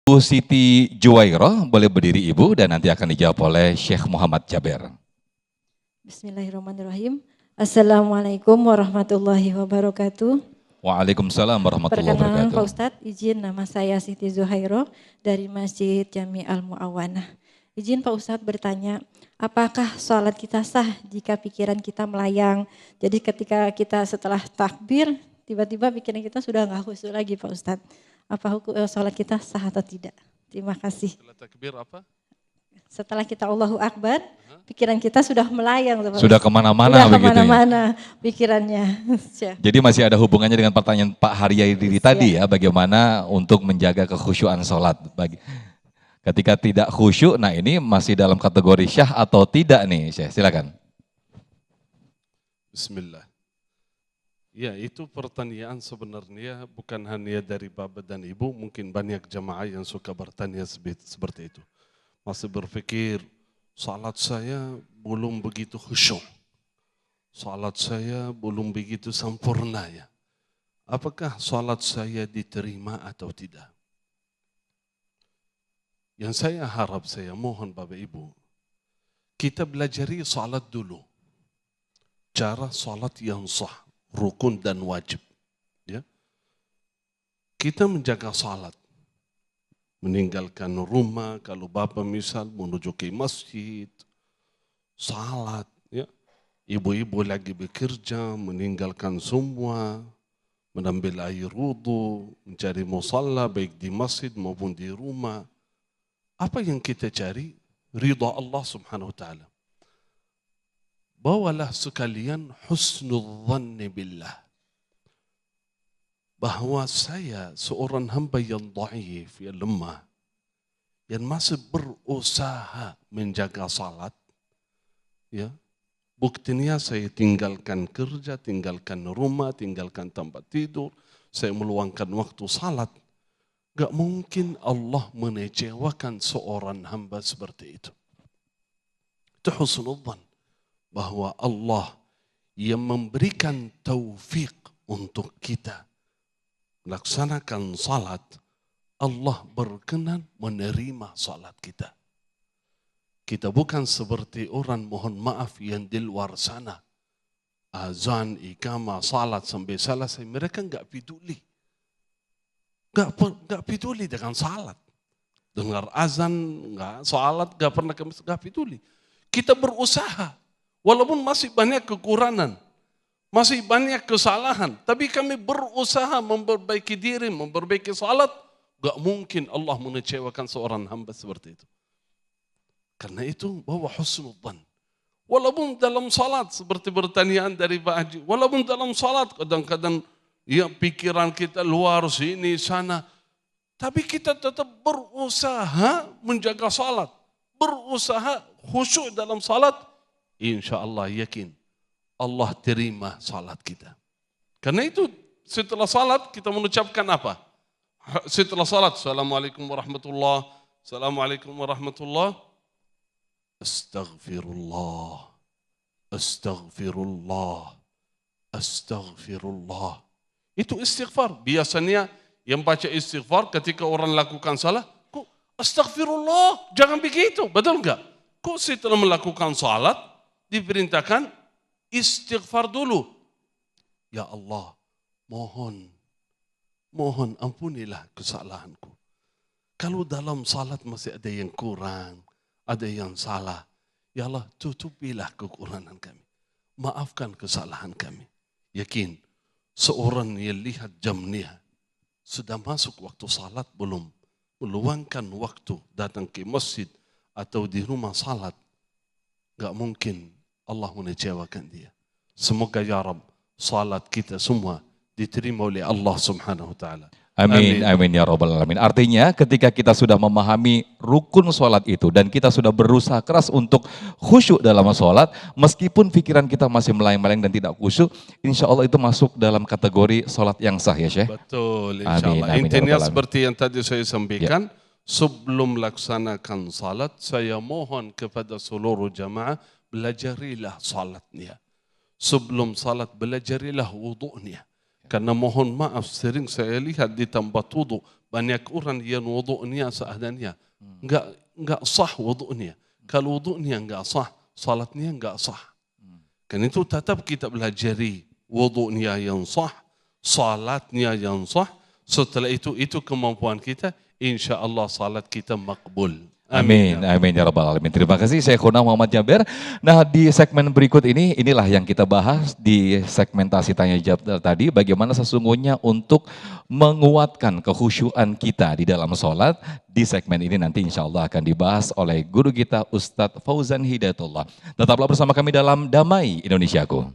Bu Siti Juwairah, boleh berdiri Ibu dan nanti akan dijawab oleh Syekh Muhammad Jaber. Bismillahirrahmanirrahim. Assalamualaikum warahmatullahi wabarakatuh. Waalaikumsalam warahmatullahi Perkenalan wabarakatuh. Pak Ustadz, izin nama saya Siti Zuhairah dari Masjid Jami Al-Mu'awanah. Izin Pak Ustadz bertanya, apakah sholat kita sah jika pikiran kita melayang? Jadi ketika kita setelah takbir, tiba-tiba pikiran kita sudah nggak khusyuk lagi Pak Ustadz. Apa sholat kita sah atau tidak? Terima kasih. Setelah takbir apa? Setelah kita Allahu Akbar, pikiran kita sudah melayang. Sudah kemana-mana begitu kemana-mana pikirannya. Jadi masih ada hubungannya dengan pertanyaan Pak Haryadiri tadi ya, bagaimana untuk menjaga kekhusyuan sholat. Ketika tidak khusyuk, nah ini masih dalam kategori syah atau tidak nih Syekh, silakan. Bismillah. Ya, itu pertanyaan sebenarnya bukan hanya dari Bapak dan Ibu, mungkin banyak jamaah yang suka bertanya seperti itu. Masih berpikir, salat saya belum begitu khusyuk. Salat saya belum begitu sempurna ya. Apakah salat saya diterima atau tidak? Yang saya harap, saya mohon Bapak Ibu, kita belajari salat dulu. Cara salat yang sah, rukun dan wajib. Ya. Kita menjaga salat. Meninggalkan rumah, kalau Bapak misal menuju ke masjid, salat, ya. Ibu-ibu lagi bekerja, meninggalkan semua, menambil air wudu, mencari musalla baik di masjid maupun di rumah. Apa yang kita cari? Ridha Allah Subhanahu wa taala. Bawalah sekalian husnul dhanni billah. Bahwa saya seorang hamba yang dhaif, yang lemah, yang masih berusaha menjaga salat, ya, buktinya saya tinggalkan kerja, tinggalkan rumah, tinggalkan tempat tidur, saya meluangkan waktu salat. Gak mungkin Allah mengecewakan seorang hamba seperti itu. Itu husnul dhan, bahwa Allah yang memberikan taufik untuk kita melaksanakan salat, Allah berkenan menerima salat kita. Kita bukan seperti orang mohon maaf yang di luar sana. Azan, iqamah, salat sampai selesai, mereka enggak peduli. Enggak peduli dengan salat. Dengar azan, enggak salat, enggak peduli. Kita berusaha, walaupun masih banyak kekurangan. Masih banyak kesalahan, tapi kami berusaha memperbaiki diri, memperbaiki salat. Gak mungkin Allah mengecewakan seorang hamba seperti itu. Karena itu bahwa husnul dhan. Walaupun dalam salat, seperti pertanyaan dari Pak Haji, walaupun dalam salat kadang-kadang ya pikiran kita luar sini sana, tapi kita tetap berusaha menjaga salat, berusaha khusyuk dalam salat. Insya Allah yakin Allah terima salat kita. Karena itu setelah salat kita mengucapkan apa? Setelah salat, Assalamualaikum warahmatullahi wabarakatuh. Assalamualaikum warahmatullahi wabarakatuh. Astaghfirullah. Astaghfirullah. Astaghfirullah. Itu istighfar. Biasanya yang baca istighfar ketika orang lakukan salah, kok astaghfirullah, jangan begitu, betul enggak? Kok setelah melakukan salat diperintahkan istighfar dulu. Ya Allah, mohon ampunilah kesalahanku. Kalau dalam salat masih ada yang kurang, ada yang salah, ya Allah tutupilah kekurangan kami. Maafkan kesalahan kami. Yakin, seorang yang lihat jamnya, sudah masuk waktu salat belum, meluangkan waktu datang ke masjid atau di rumah salat, gak mungkin Allah mengecewakan dia. Semoga ya Rabb salat kita semua diterima oleh Allah Subhanahu wa taala. Amin, amin ya rabbal alamin. Artinya ketika kita sudah memahami rukun sholat itu dan kita sudah berusaha keras untuk khusyuk dalam sholat, meskipun pikiran kita masih melayang-layang dan tidak khusyuk, insya Allah itu masuk dalam kategori sholat yang sah ya Syekh. Betul, insya Allah. Intinya seperti yang tadi saya sampaikan, sebelum melaksanakan salat, saya mohon kepada seluruh jamaah, belajarilah salatnya. Sebelum salat belajarilah wudu'nya. Karena mohon maaf sering saya lihat di tempat wudhu banyak orang yang wudhunya seadanya. Enggak sah wudhunya. Kalau wudhunya enggak sah, salatnya enggak sah. Kan itu tetap kita belajari wudhunya yang sah, salatnya yang sah. Setelah itu kemampuan kita, insya Allah salat kita makbul. Amin, amin ya rabbal alamin. Terima kasih Syekhuna Muhammad Jaber. Nah di segmen berikut ini, inilah yang kita bahas di segmentasi tanya jawab tadi. Bagaimana sesungguhnya untuk menguatkan kekhusyuan kita di dalam sholat. Di segmen ini nanti insya Allah akan dibahas oleh guru kita Ustadz Fauzan Hidayatullah. Tetaplah bersama kami dalam Damai Indonesiaku.